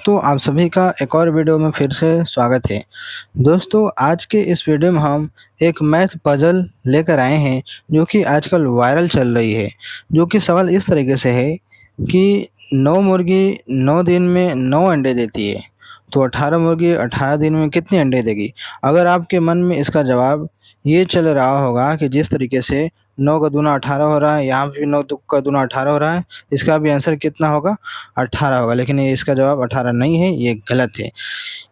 दोस्तों आप सभी का एक और वीडियो में फिर से स्वागत है। दोस्तों आज के इस वीडियो में हम एक मैथ पजल लेकर आए हैं जो कि आजकल वायरल चल रही है। जो कि सवाल इस तरीके से है कि 9 मुर्गी 9 दिन में 9 अंडे देती है, तो 18 मुर्गी 18 दिन में कितने अंडे देगी? अगर आपके मन में इसका जवाब ये चल रहा होगा कि जिस तरीके से 9 का दूना 18 हो रहा है, यहाँ पे भी 9 का दूना 18 हो रहा है, इसका भी आंसर कितना होगा? 18 होगा। लेकिन ये इसका जवाब 18 नहीं है, ये गलत है।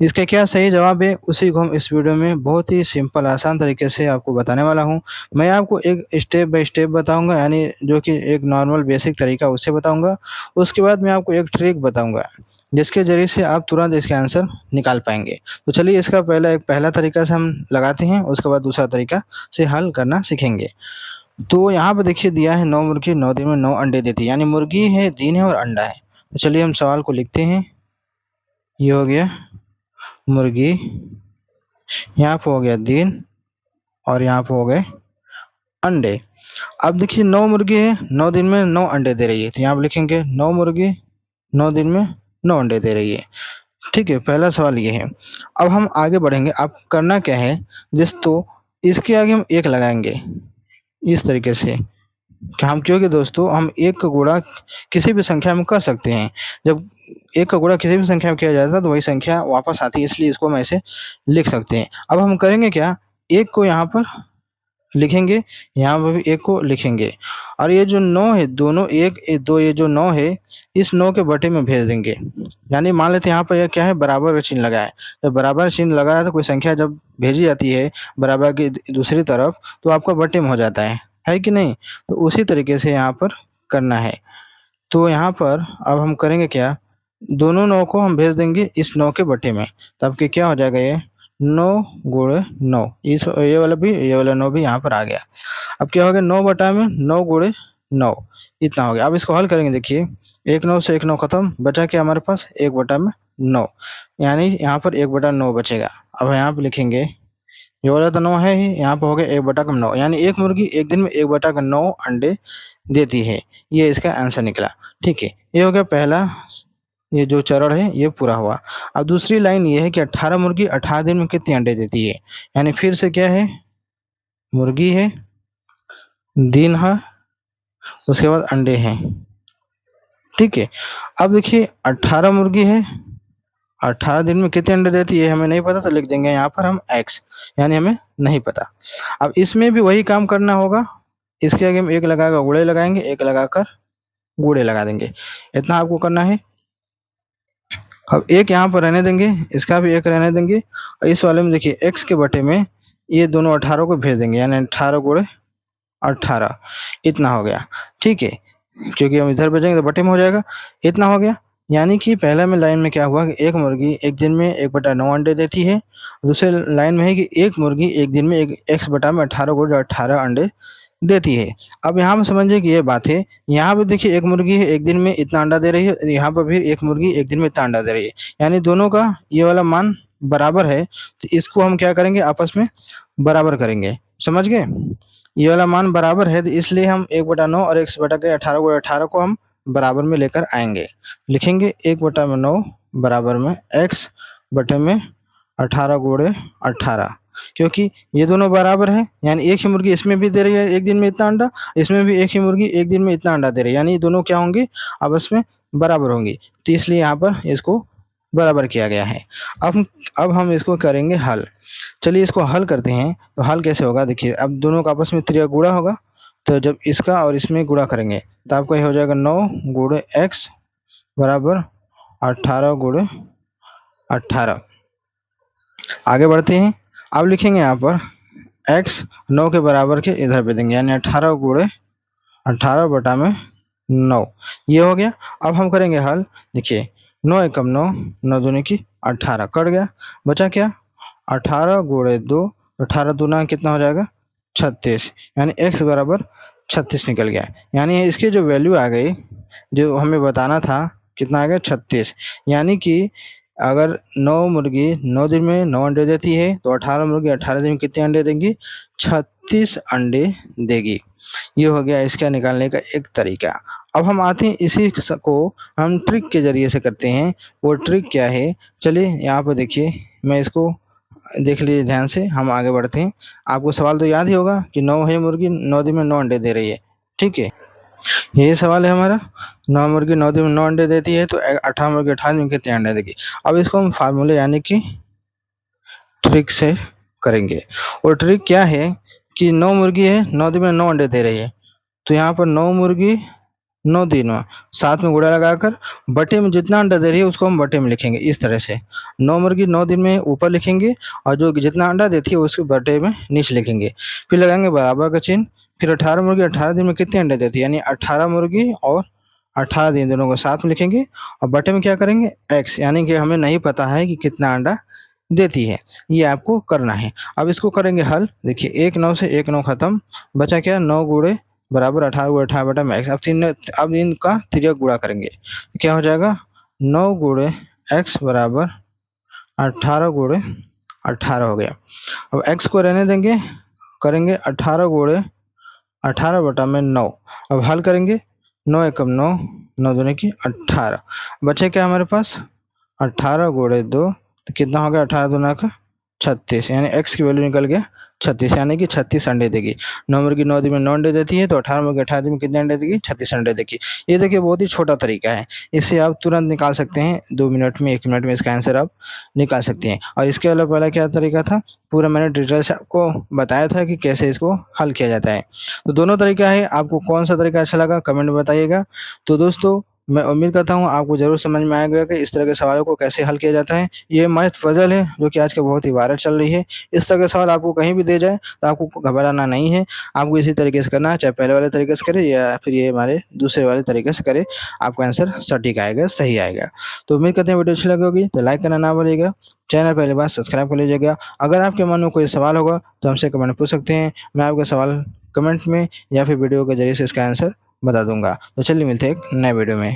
इसका क्या सही जवाब है उसी को हम इस वीडियो में बहुत ही सिंपल आसान तरीके से आपको बताने वाला हूँ। मैं आपको एक स्टेप बाय स्टेप बताऊँगा, यानी जो कि एक नॉर्मल बेसिक तरीका उससे बताऊँगा। उसके बाद मैं आपको एक ट्रिक बताऊँगा जिसके ज़रिए से आप तुरंत इसका आंसर निकाल पाएँगे। तो चलिए इसका पहला तरीका से हम लगाते हैं, उसके बाद दूसरा तरीका से हल करना सीखेंगे। तो यहाँ पे देखिए दिया है 9 मुर्गी 9 दिन में 9 अंडे देती है, यानी मुर्गी है, दिन है और अंडा है। तो चलिए हम सवाल को लिखते हैं। ये हो गया मुर्गी, यहाँ पे हो गया दिन और यहाँ पे हो गए अंडे। अब देखिए 9 मुर्गी है, 9 दिन में 9 अंडे दे रही है, तो यहाँ पे लिखेंगे 9 मुर्गी 9 दिन में 9 अंडे दे रही है। ठीक है, पहला सवाल ये है। अब हम आगे बढ़ेंगे। अब करना क्या है दोस्तों, इसके आगे हम 1 लगाएंगे इस तरीके से कि हम, क्योंकि दोस्तों हम 1 का गुणा किसी भी संख्या में कर सकते हैं। जब 1 का गुणा किसी भी संख्या में किया जाता है तो वही संख्या वापस आती है, इसलिए इसको हम ऐसे लिख सकते हैं। अब हम करेंगे क्या, 1 को यहाँ पर लिखेंगे, यहाँ पर भी 1 को लिखेंगे और ये जो 9 है, दोनों 1 2, ये जो 9 है इस 9 के बटे में भेज देंगे। यानी मान लेते हैं यहाँ पर यह क्या है, बराबर का चिन्ह लगा है। जब बराबर चिन्ह लगा है तो कोई संख्या जब भेजी जाती है बराबर की दूसरी तरफ तो आपका बटे में हो जाता है कि नहीं? तो उसी तरीके से यहाँ पर करना है। तो यहाँ पर अब हम करेंगे क्या, दोनों 9 को हम भेज देंगे इस 9 के बटे में, तब कि क्या हो जाएगा, ये 9 गुणे 9, इस ये वाला 9 भी यहाँ पर आ गया। अब क्या हो गया, 9 बटा में 9 गुणे 9 इतना हो गया। अब इसको हल करेंगे। देखिए 1 9 से 1 9 खत्म, बचा क्या हमारे पास, 1 बटा में 9, यानी यहाँ पर 1 बटा 9 बचेगा। अब यहाँ पे लिखेंगे, ये वाला तो 9 है ही, यहाँ पे हो गया 1 बटा का 9, यानी एक मुर्गी एक दिन में 1 बटा का 9 अंडे देती है। ये इसका आंसर निकला। ठीक है, ये हो गया पहला, ये जो चरण है ये पूरा हुआ। अब दूसरी लाइन ये है कि 18 मुर्गी 18 दिन में कितने अंडे देती है, यानी फिर से क्या है, मुर्गी है, दिन है, उसके बाद अंडे हैं। ठीक है, अब देखिए 18 मुर्गी है, 18 दिन में कितने अंडे देती है हमें नहीं पता, तो लिख देंगे यहाँ पर हम x, यानी हमें नहीं पता। अब इसमें भी वही काम करना होगा, इसके आगे हम 1 लगाकर गुणे लगाएंगे, 1 लगाकर गुणे लगा देंगे, इतना आपको करना है। अब 1 यहाँ पर रहने देंगे, इसका भी 1 रहने देंगे और इस वाले में देखिए x के बटे में ये दोनों 18 को भेज देंगे, यानी 18 गुणे 18 इतना हो गया। ठीक है, क्योंकि हम इधर भेजेंगे तो बटे में हो जाएगा, इतना हो गया। यानी कि पहला में लाइन में क्या हुआ कि एक मुर्गी एक दिन में 1 बटा 9 अंडे देती है। दूसरे लाइन में है कि एक मुर्गी एक दिन में एक x बटा में 18 गुणे 18 अंडे देती है। अब यहाँ पे समझिए कि ये बात है, यहाँ पे देखिए एक मुर्गी है एक दिन में इतना अंडा दे रही है, यहाँ पर भी एक मुर्गी एक दिन में इतना अंडा दे रही है, यानी दोनों का ये वाला मान बराबर है। तो इसको हम क्या करेंगे, आपस में बराबर करेंगे, समझ गए? ये वाला मान बराबर है तो इसलिए हम 1 बटा 9 और x बटा के 18 गुणे 18 को हम बराबर में लेकर आएंगे। लिखेंगे 1 बटा में 9 बराबर में x बटे में 18 गुणे 18, क्योंकि ये दोनों बराबर है, यानी एक ही मुर्गी इसमें भी दे रही है एक दिन में इतना अंडा, इसमें भी एक ही मुर्गी एक दिन में इतना अंडा दे रही है, यानी दोनों क्या होंगे, आपस में बराबर होंगी। तो इसलिए यहाँ पर इसको बराबर किया गया है। अब हम इसको करेंगे हल। चलिए इसको हल करते हैं। तो हल कैसे होगा, देखिए अब दोनों का आपस में त्रिया गुणा होगा, तो जब इसका और इसमें गुणा करेंगे तो आपका ये हो जाएगा 9 गुणे x बराबर 18 गुणे 18। आगे बढ़ते हैं। अब लिखेंगे यहाँ पर x 9 के बराबर के इधर पे देंगे, यानी 18 गुणे 18 बटा में 9, ये हो गया। अब हम करेंगे हल। देखिए 9 एकम 9, 9 दूनी की 18 कट गया, बचा क्या, 18 गुणे 2, 18 दूना कितना हो जाएगा 36, यानी x बराबर 36 निकल गया। यानी इसकी जो वैल्यू आ गई, जो हमें बताना था, कितना आ गया 36। यानी कि अगर 9 मुर्गी 9 दिन में 9 अंडे देती है तो 18 मुर्गी 18 दिन में कितने अंडे देंगी, 36 अंडे देगी। ये हो गया इसका निकालने का एक तरीका। अब हम आते हैं इसी को हम ट्रिक के ज़रिए से करते हैं। वो ट्रिक क्या है, चलिए यहाँ पर देखिए, मैं इसको देख लीजिए ध्यान से, हम आगे बढ़ते हैं। आपको सवाल तो याद ही होगा कि 9 है मुर्गी, 9 दिन में 9 अंडे दे रही है, ठीक है। यही सवाल है हमारा, 9 मुर्गी 9 दिन में 9 अंडे देती है, तो 18 मुर्गी 18 दिन में कितने अंडे देगी। अब इसको हम फार्मूले यानी कि ट्रिक से करेंगे। और ट्रिक क्या है कि 9 मुर्गी है, 9 दिन में 9 अंडे दे रही है, तो यहाँ पर 9 मुर्गी 9 दिनों, साथ में गुणा लगाकर बटे में जितना अंडा दे रही है उसको हम बटे में लिखेंगे इस तरह से। 9 मुर्गी 9 दिन में ऊपर लिखेंगे और जो जितना अंडा देती है उसको बटे में नीचे लिखेंगे। फिर लगाएंगे बराबर का चिन्ह। फिर 18 मुर्गी 18 दिन में कितने अंडे देती है, यानी 18 मुर्गी और 18 दिन दोनों को साथ में लिखेंगे और बटे में क्या करेंगे x, यानी कि हमें नहीं पता है कि कितना अंडा देती है, ये आपको करना है। अब इसको करेंगे हल। देखिए 1 9 से 1 9 खत्म, बचा क्या 9 गुणे बराबर 18 गुणे 18 बटा में x। अब इनका तिर्यक गुणा करेंगे तो क्या हो जाएगा 9 गुणे x बराबर 18 गुणे 18 हो गया। अब x को रहने देंगे, करेंगे 18 गुणे 18 बटा में 9। अब हल करेंगे 9 एकम 9, 9 दूनी की 18, बचे क्या हमारे पास 18 गुणे 2, तो कितना हो गया 18 दूना का 36, यानी x की वैल्यू निकल गया 36, यानी कि 36 अंडे देगी। 9 मुर्गी 9 दिन में 9 अंडे देती है, तो 18 मुर्गी 18 दिन में कितने अंडे देगी 36 अंडे देगी। ये देखिए बहुत ही छोटा तरीका है, इससे आप तुरंत निकाल सकते हैं, 2 मिनट में 1 मिनट में इसका आंसर आप निकाल सकते हैं। और इसके अलावा पहला क्या तरीका था, पूरा मैंने डिटेल से आपको बताया था कि कैसे इसको हल किया जाता है। तो दोनों तरीका है, आपको कौन सा तरीका अच्छा लगा कमेंट में बताइएगा। तो दोस्तों मैं उम्मीद करता हूँ आपको ज़रूर समझ में आएगा कि इस तरह के सवालों को कैसे हल किया जाता है। ये मैथ पजल है जो कि आज के बहुत ही वायरल चल रही है। इस तरह के सवाल आपको कहीं भी दे जाए तो आपको घबराना नहीं है, आपको इसी तरीके से करना है, चाहे पहले वाले तरीके से करें या फिर ये हमारे दूसरे वाले तरीके से करें, आपका आंसर सटीक आएगा, सही आएगा। तो उम्मीद करते हैं वीडियो अच्छी लगी होगी, तो लाइक करना ना भूलिएगा, चैनल पहली बार सब्सक्राइब कर लीजिएगा। अगर आपके मन में कोई सवाल होगा तो हमसे कमेंट में पूछ सकते हैं, मैं आपका सवाल कमेंट में या फिर वीडियो के जरिए से इसका आंसर बता दूंगा। तो चलिए मिलते हैं एक नए वीडियो में।